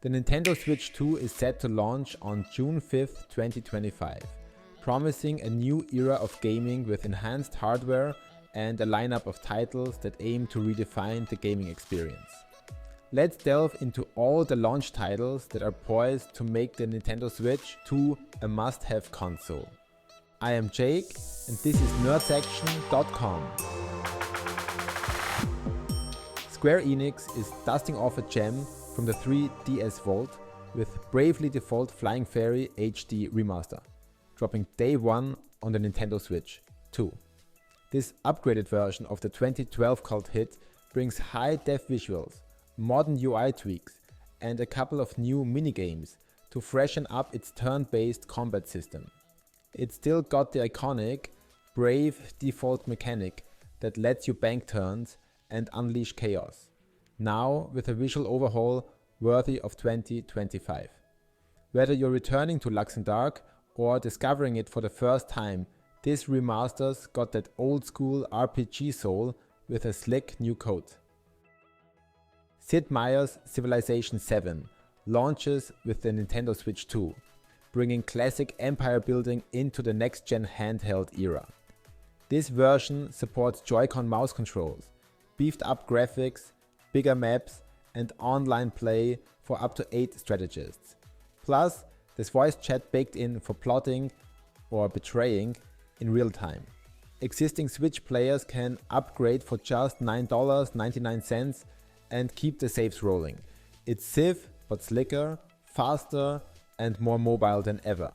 The Nintendo Switch 2 is set to launch on June 5th, 2025, promising a new era of gaming with enhanced hardware and a lineup of titles that aim to redefine the gaming experience. Let's delve into all the launch titles that are poised to make the Nintendo Switch 2 a must-have console. I am Jake and this is nerdsection.com. Square Enix is dusting off a gem from the 3DS vault with Bravely Default Flying Fairy HD Remaster, dropping day one on the Nintendo Switch 2. This upgraded version of the 2012 cult hit brings high-def visuals, modern UI tweaks, and a couple of new minigames to freshen up its turn-based combat system. It's still got the iconic, brave default mechanic that lets you bank turns and unleash chaos, now with a visual overhaul worthy of 2025. Whether you're returning to Luxembourg or discovering it for the first time, this remasters got that old school RPG soul with a slick new coat. Sid Meier's Civilization 7 launches with the Nintendo Switch 2, bringing classic empire building into the next-gen handheld era. This version supports Joy-Con mouse controls, beefed up graphics, bigger maps, and online play for up to 8 strategists. Plus, there's voice chat baked in for plotting or betraying in real time. Existing Switch players can upgrade for just $9.99 and keep the saves rolling. It's Civ, but slicker, faster, and more mobile than ever.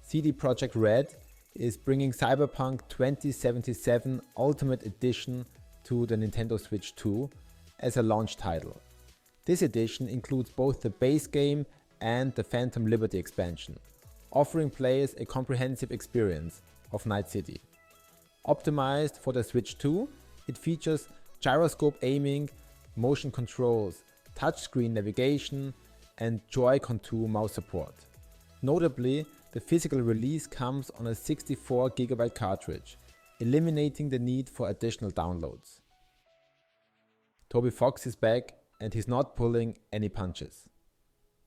CD Projekt Red is bringing Cyberpunk 2077 Ultimate Edition to the Nintendo Switch 2 as a launch title. This edition includes both the base game and the Phantom Liberty expansion, offering players a comprehensive experience of Night City. Optimized for the Switch 2, it features gyroscope aiming, motion controls, touchscreen navigation, and Joy-Con 2 mouse support. Notably, the physical release comes on a 64GB cartridge, eliminating the need for additional downloads. Toby Fox is back and he's not pulling any punches.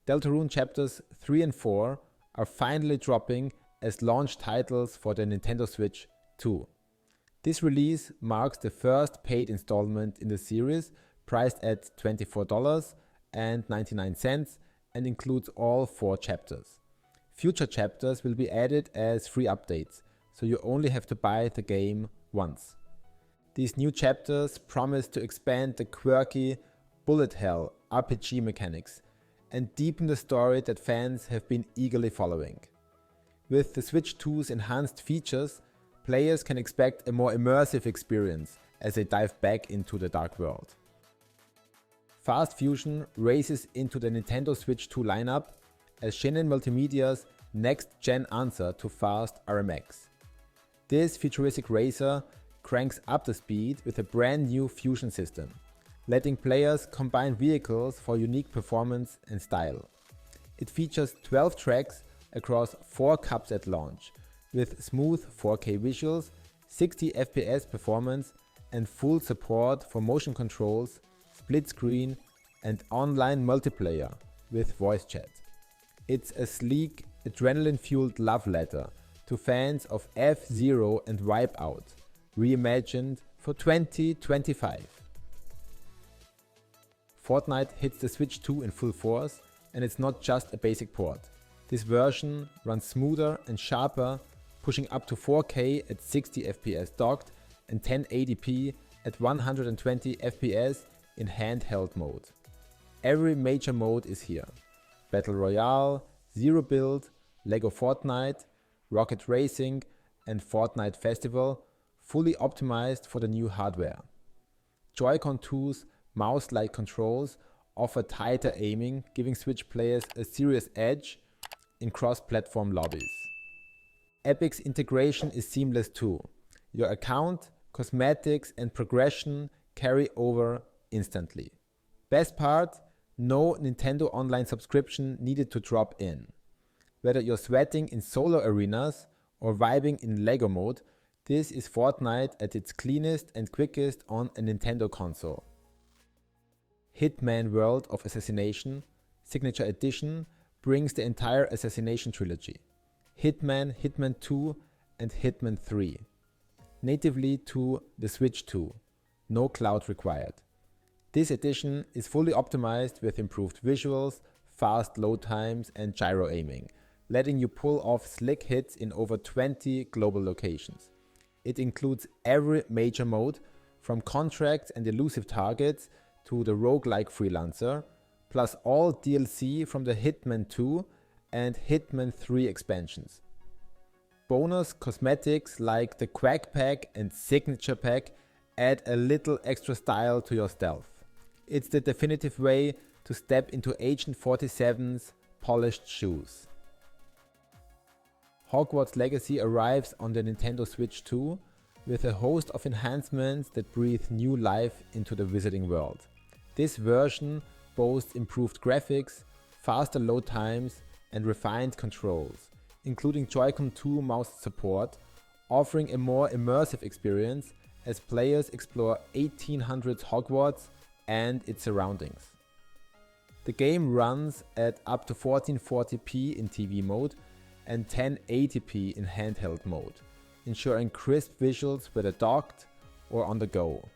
Deltarune chapters 3 and 4 are finally dropping as launch titles for the Nintendo Switch 2. This release marks the first paid installment in the series, priced at $24.99 and includes all 4 chapters. Future chapters will be added as free updates, so you only have to buy the game once. These new chapters promise to expand the quirky bullet hell RPG mechanics and deepen the story that fans have been eagerly following. With the Switch 2's enhanced features, players can expect a more immersive experience as they dive back into the dark world. Fast Fusion races into the Nintendo Switch 2 lineup as Shinen Multimedia's next-gen answer to Fast RMX. This futuristic racer cranks up the speed with a brand new fusion system, letting players combine vehicles for unique performance and style. It features 12 tracks across 4 cups at launch, with smooth 4K visuals, 60 FPS performance, and full support for motion controls, split screen, and online multiplayer with voice chat. It's a sleek, adrenaline-fueled love letter to fans of F-Zero and Wipeout, reimagined for 2025. Fortnite hits the Switch 2 in full force, and it's not just a basic port. This version runs smoother and sharper, pushing up to 4K at 60 FPS docked and 1080p at 120 FPS in handheld mode. Every major mode is here: Battle Royale, Zero Build, Lego Fortnite, Rocket Racing, and Fortnite Festival, fully optimized for the new hardware. Joy-Con 2's mouse-like controls offer tighter aiming, giving Switch players a serious edge in cross-platform lobbies. Epic's integration is seamless too. Your account, cosmetics, and progression carry over instantly. Best part, no Nintendo Online subscription needed to drop in. Whether you're sweating in solo arenas or vibing in Lego mode, this is Fortnite at its cleanest and quickest on a Nintendo console. Hitman World of Assassination Signature Edition brings the entire Assassination trilogy, Hitman, Hitman 2 and Hitman 3, natively to the Switch 2, no cloud required. This edition is fully optimized with improved visuals, fast load times and gyro aiming, letting you pull off slick hits in over 20 global locations. It includes every major mode, from contracts and elusive targets to the roguelike freelancer, plus all DLC from the Hitman 2 and Hitman 3 expansions. Bonus cosmetics like the Quack Pack and Signature Pack add a little extra style to your stealth. It's the definitive way to step into Agent 47's polished shoes. Hogwarts Legacy arrives on the Nintendo Switch 2 with a host of enhancements that breathe new life into the wizarding world. This version boasts improved graphics, faster load times and refined controls, including Joy-Con 2 mouse support, offering a more immersive experience as players explore 1800s Hogwarts and its surroundings. The game runs at up to 1440p in TV mode and 1080p in handheld mode, ensuring crisp visuals whether docked or on the go.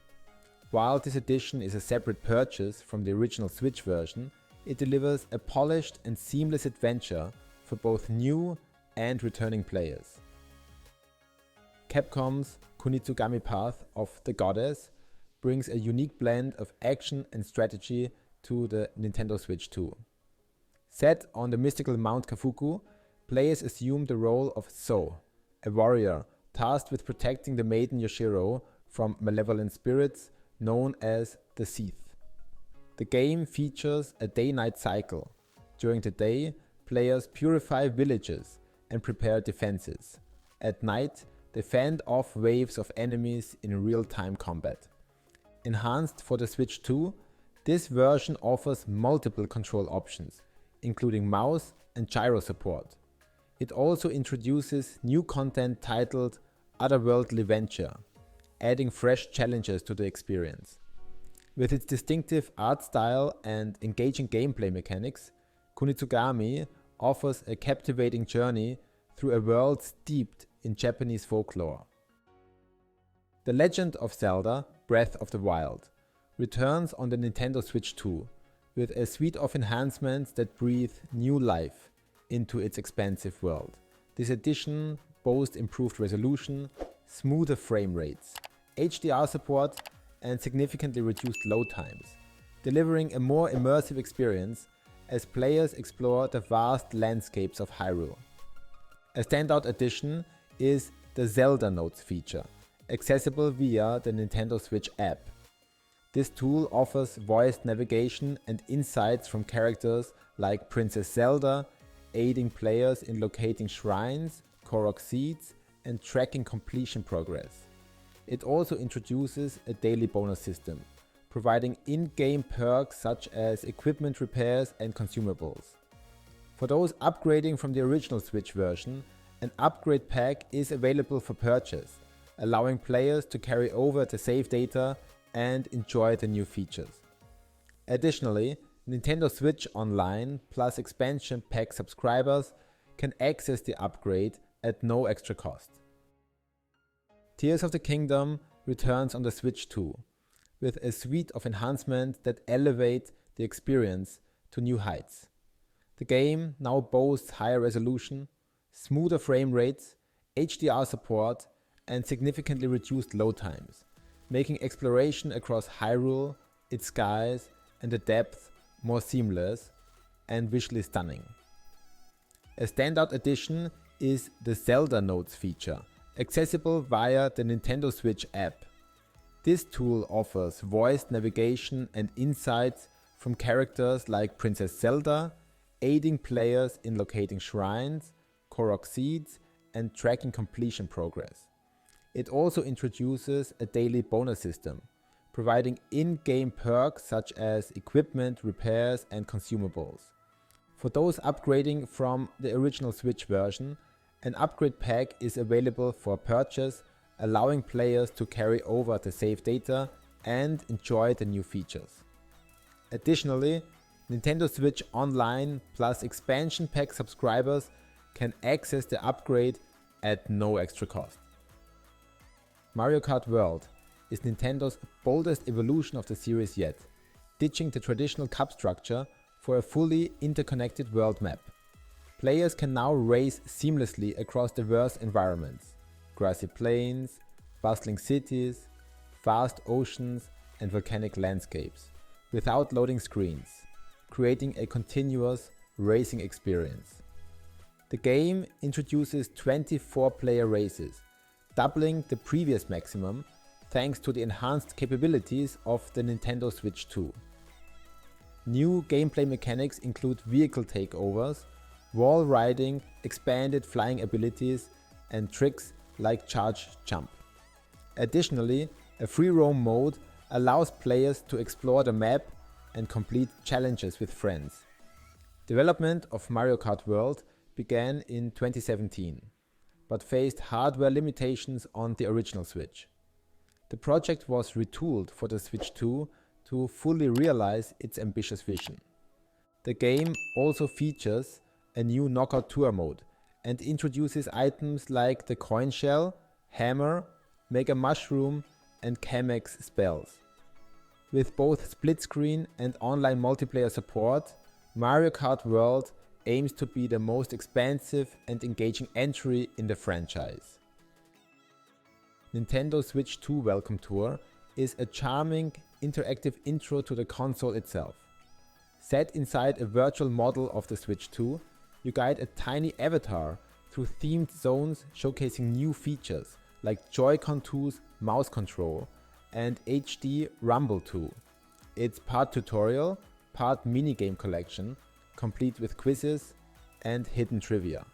While this edition is a separate purchase from the original Switch version, it delivers a polished and seamless adventure for both new and returning players. Capcom's Kunitsu-Gami Path of the Goddess brings a unique blend of action and strategy to the Nintendo Switch 2. Set on the mystical Mount Kafuku, players assume the role of So, a warrior tasked with protecting the maiden Yoshiro from malevolent spirits known as the Seath. The game features a day-night cycle. During the day, players purify villages and prepare defenses. At night, they fend off waves of enemies in real-time combat. Enhanced for the Switch 2, this version offers multiple control options, including mouse and gyro support. It also introduces new content titled Otherworldly Venture, adding fresh challenges to the experience. With its distinctive art style and engaging gameplay mechanics, Kunitsu-Gami offers a captivating journey through a world steeped in Japanese folklore. The Legend of Zelda: Breath of the Wild returns on the Nintendo Switch 2 with a suite of enhancements that breathe new life into its expansive world. This edition boasts improved resolution, smoother frame rates, HDR support and significantly reduced load times, delivering a more immersive experience as players explore the vast landscapes of Hyrule. A standout addition is the Zelda Notes feature, accessible via the Nintendo Switch app. This tool offers voiced navigation and insights from characters like Princess Zelda, aiding players in locating shrines, Korok seeds, and tracking completion progress. It also introduces a daily bonus system, providing in-game perks such as equipment repairs and consumables. For those upgrading from the original Switch version, an upgrade pack is available for purchase, allowing players to carry over the save data and enjoy the new features. Additionally, Nintendo Switch Online plus expansion pack subscribers can access the upgrade at no extra cost. Tears of the Kingdom returns on the Switch 2, with a suite of enhancements that elevate the experience to new heights. The game now boasts higher resolution, smoother frame rates, HDR support, and significantly reduced load times, making exploration across Hyrule, its skies, and the depth more seamless and visually stunning. A standout addition is the Zelda Notes feature, accessible via the Nintendo Switch app. This tool offers voiced navigation and insights from characters like Princess Zelda, aiding players in locating shrines, Korok seeds, and tracking completion progress. It also introduces a daily bonus system, providing in-game perks such as equipment, repairs, and consumables. For those upgrading from the original Switch version, an upgrade pack is available for purchase, allowing players to carry over the save data and enjoy the new features. Additionally, Nintendo Switch Online plus expansion pack subscribers can access the upgrade at no extra cost. Mario Kart World is Nintendo's boldest evolution of the series yet, ditching the traditional cup structure for a fully interconnected world map. Players can now race seamlessly across diverse environments: grassy plains, bustling cities, vast oceans, and volcanic landscapes, without loading screens, creating a continuous racing experience. The game introduces 24-player races, doubling the previous maximum thanks to the enhanced capabilities of the Nintendo Switch 2. New gameplay mechanics include vehicle takeovers, wall riding, expanded flying abilities, and tricks like charge jump. Additionally, a free roam mode allows players to explore the map and complete challenges with friends. Development of Mario Kart World began in 2017, but faced hardware limitations on the original Switch. The project was retooled for the Switch 2 to fully realize its ambitious vision. The game also features a new Knockout Tour mode and introduces items like the Coin Shell, Hammer, Mega Mushroom, and Kamex spells. With both split screen and online multiplayer support, Mario Kart World aims to be the most expansive and engaging entry in the franchise. Nintendo Switch 2 Welcome Tour is a charming, interactive intro to the console itself. Set inside a virtual model of the Switch 2, you guide a tiny avatar through themed zones showcasing new features like Joy-Con 2's mouse control and HD Rumble 2. It's part tutorial, part minigame collection, complete with quizzes and hidden trivia.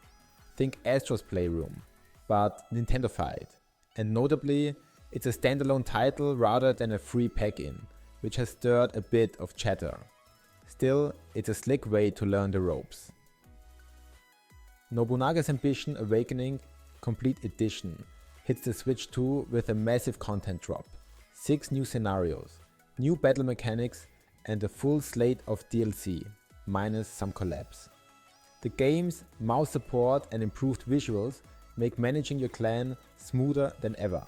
Think Astro's Playroom, but Nintendo-fied. And notably, it's a standalone title rather than a free pack-in, which has stirred a bit of chatter. Still, it's a slick way to learn the ropes. Nobunaga's Ambition Awakening Complete Edition hits the Switch 2 with a massive content drop, 6 new scenarios, new battle mechanics, and a full slate of DLC, minus some collabs. The game's mouse support and improved visuals make managing your clan smoother than ever.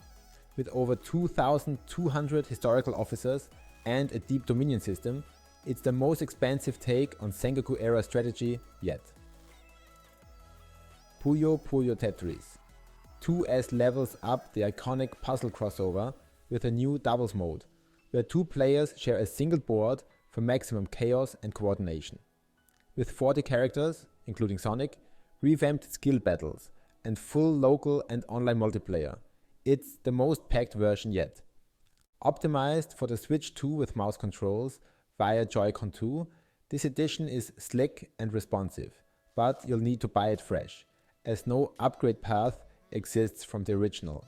With over 2,200 historical officers and a deep dominion system, it's the most expansive take on Sengoku-era strategy yet. Puyo Puyo Tetris 2S levels up the iconic puzzle crossover with a new doubles mode, where 2 players share a single board for maximum chaos and coordination. With 40 characters, including Sonic, revamped skill battles, and full local and online multiplayer, it's the most packed version yet. Optimized for the Switch 2 with mouse controls via Joy-Con 2, this edition is slick and responsive, but you'll need to buy it fresh, as no upgrade path exists from the original.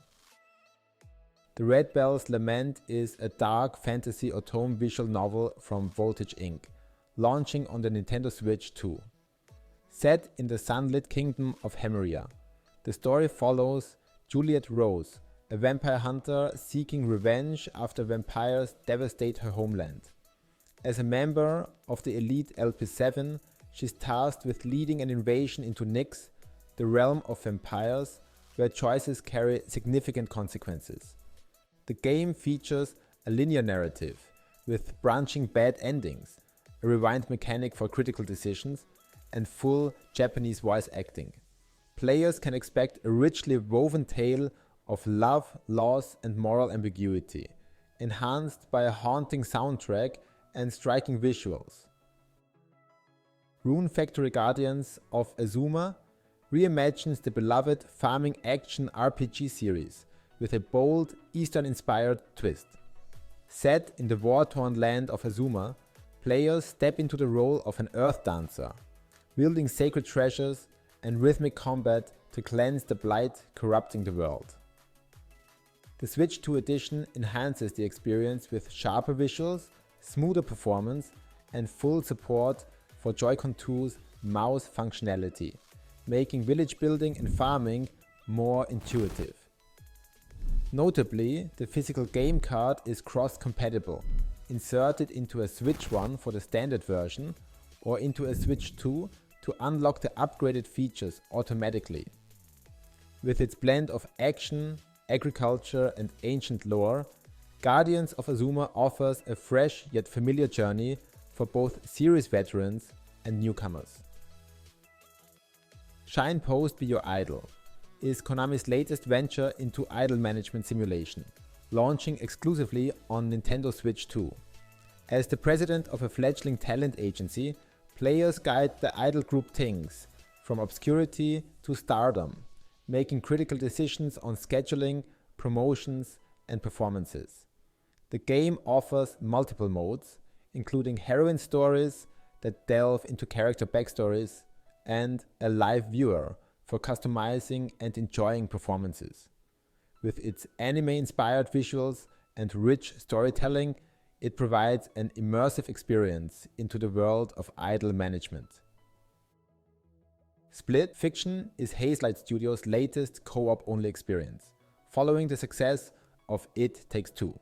The Red Bell's Lament is a dark fantasy autumn visual novel from Voltage Inc., launching on the Nintendo Switch 2. Set in the sunlit kingdom of Hemeria, the story follows Juliet Rose, a vampire hunter seeking revenge after vampires devastate her homeland. As a member of the elite LP7, she's tasked with leading an invasion into Nyx, the realm of vampires, where choices carry significant consequences. The game features a linear narrative, with branching bad endings, a rewind mechanic for critical decisions, and full Japanese voice acting. Players can expect a richly woven tale of love, loss, and moral ambiguity, enhanced by a haunting soundtrack and striking visuals. Rune Factory Guardians of Azuma reimagines the beloved farming action RPG series with a bold Eastern-inspired twist. Set in the war-torn land of Azuma, players step into the role of an earth dancer, wielding sacred treasures and rhythmic combat to cleanse the blight corrupting the world. The Switch 2 edition enhances the experience with sharper visuals, smoother performance, and full support for Joy-Con 2's mouse functionality, making village building and farming more intuitive. Notably, the physical game card is cross-compatible, inserted into a Switch 1 for the standard version or into a Switch 2 to unlock the upgraded features automatically. With its blend of action, agriculture and ancient lore, Guardians of Azuma offers a fresh yet familiar journey for both series veterans and newcomers. Shine Post Be Your Idol is Konami's latest venture into idol management simulation, launching exclusively on Nintendo Switch 2. As the president of a fledgling talent agency, players guide the idol group things from obscurity to stardom, making critical decisions on scheduling, promotions, and performances. The game offers multiple modes, including heroine stories that delve into character backstories and a live viewer for customizing and enjoying performances. With its anime-inspired visuals and rich storytelling, it provides an immersive experience into the world of idol management. Split Fiction is Hazelight Studios' latest co-op-only experience, following the success of It Takes Two.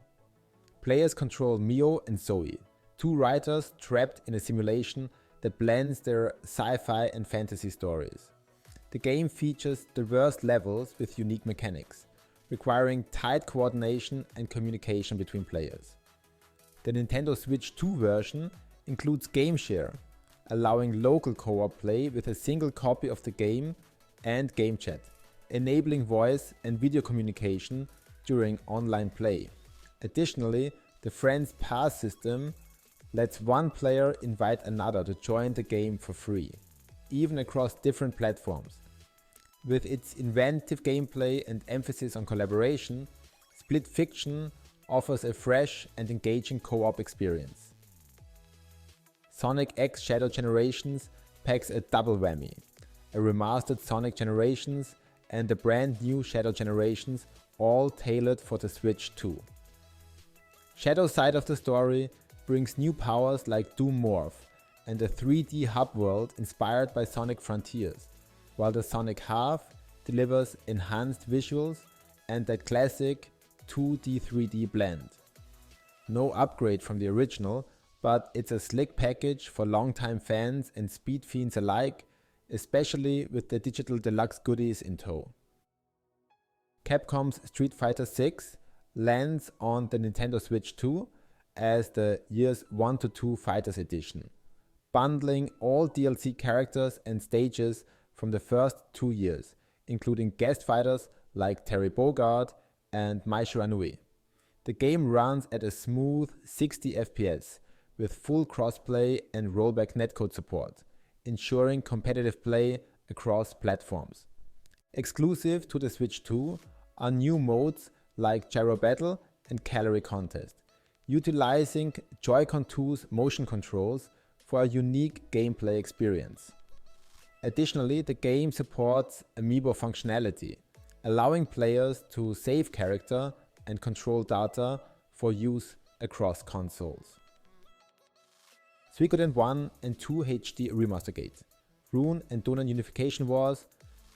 Players control Mio and Zoe, two writers trapped in a simulation that blends their sci-fi and fantasy stories. The game features diverse levels with unique mechanics, requiring tight coordination and communication between players. The Nintendo Switch 2 version includes Game Share, allowing local co-op play with a single copy of the game and game chat, enabling voice and video communication during online play. Additionally, the Friends Pass system lets one player invite another to join the game for free, even across different platforms. With its inventive gameplay and emphasis on collaboration, Split Fiction offers a fresh and engaging co-op experience. Sonic X Shadow Generations packs a double whammy, a remastered Sonic Generations and a brand new Shadow Generations, all tailored for the Switch 2. Shadow's side of the story brings new powers like Doom Morph and a 3D hub world inspired by Sonic Frontiers, while the Sonic Half delivers enhanced visuals and that classic 2D 3D blend. No upgrade from the original, but it's a slick package for longtime fans and speed fiends alike, especially with the digital deluxe goodies in tow. Capcom's Street Fighter VI lands on the Nintendo Switch 2 as the Years 1 to 2 Fighters Edition, bundling all DLC characters and stages from the first 2 years, including guest fighters like Terry Bogard and Mai Shiranui. The game runs at a smooth 60 FPS with full crossplay and rollback netcode support, ensuring competitive play across platforms. Exclusive to the Switch 2 are new modes like Gyro Battle and Calorie Contest, utilizing Joy-Con 2's motion controls for a unique gameplay experience. Additionally, the game supports amiibo functionality, allowing players to save character and control data for use across consoles. Suikoden 1 and 2 HD Remaster Gate, Rune and Dunan Unification Wars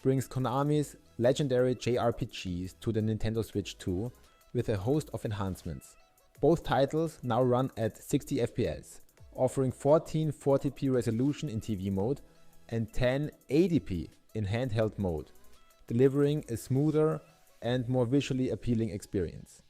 brings Konami's legendary JRPGs to the Nintendo Switch 2 with a host of enhancements. Both titles now run at 60 FPS, offering 1440p resolution in TV mode and 1080p in handheld mode, delivering a smoother and more visually appealing experience.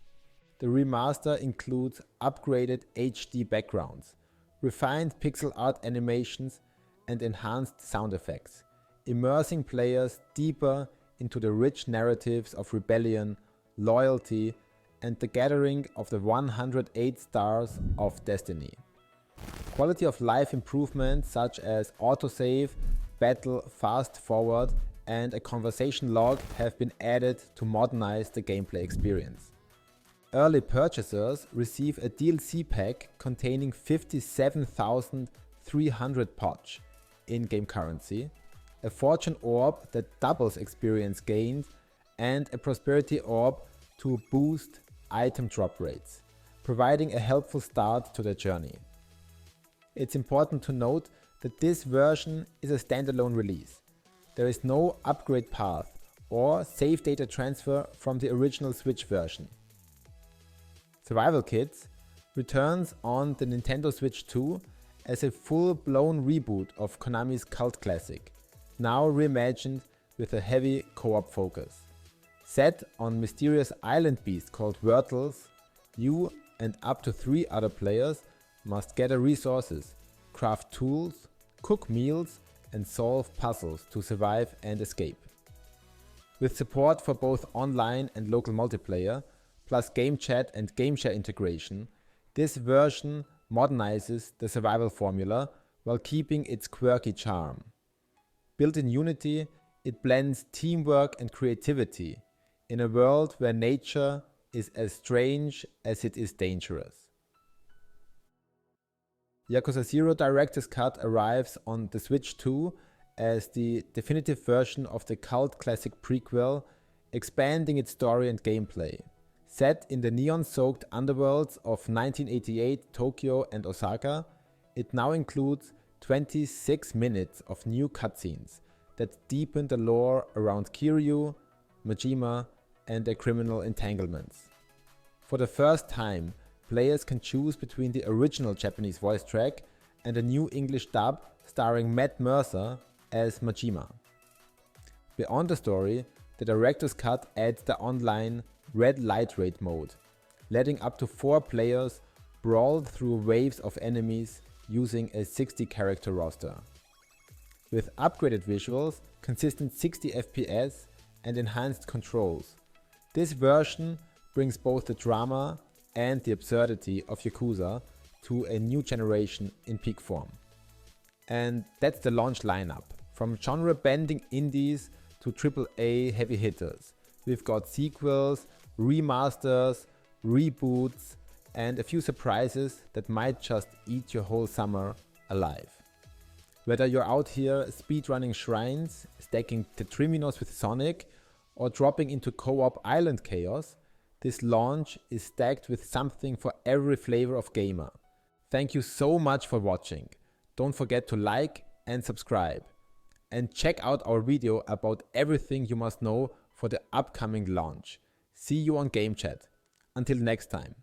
The remaster includes upgraded HD backgrounds, refined pixel art animations and enhanced sound effects, immersing players deeper into the rich narratives of rebellion, loyalty, and the gathering of the 108 stars of destiny. Quality of life improvements such as autosave, battle fast forward, and a conversation log have been added to modernize the gameplay experience. Early purchasers receive a DLC pack containing 57,300 Poch in-game currency, a fortune orb that doubles experience gained, and a prosperity orb to boost item drop rates, providing a helpful start to the journey. It's important to note that this version is a standalone release. There is no upgrade path or save data transfer from the original Switch version. Survival kits returns on the Nintendo Switch 2 as a full-blown reboot of Konami's cult classic, now reimagined with a heavy co-op focus. Set on mysterious island beast called Wurtles, you and up to 3 other players must gather resources, craft tools, cook meals and solve puzzles to survive and escape. With support for both online and local multiplayer, plus game chat and game share integration, this version modernizes the survival formula while keeping its quirky charm. Built in Unity, it blends teamwork and creativity in a world where nature is as strange as it is dangerous. Yakuza 0 Director's Cut arrives on the Switch 2 as the definitive version of the cult classic prequel, expanding its story and gameplay. Set in the neon-soaked underworlds of 1988 Tokyo and Osaka, it now includes 26 minutes of new cutscenes that deepen the lore around Kiryu, Majima, and their criminal entanglements. For the first time, players can choose between the original Japanese voice track and a new English dub starring Matt Mercer as Majima. Beyond the story, the director's cut adds the online Red Light Raid mode, letting up to 4 players brawl through waves of enemies using a 60-character roster. With upgraded visuals, consistent 60 FPS and enhanced controls, this version brings both the drama and the absurdity of Yakuza to a new generation in peak form. And that's the launch lineup. From genre-bending indies to AAA heavy hitters, we've got sequels, remasters, reboots, and a few surprises that might just eat your whole summer alive. Whether you're out here speedrunning shrines, stacking Tetriminos with Sonic, or dropping into co-op island chaos, this launch is stacked with something for every flavor of gamer. Thank you so much for watching. Don't forget to like and subscribe. And check out our video about everything you must know for the upcoming launch. See you on Game Chat. Until next time.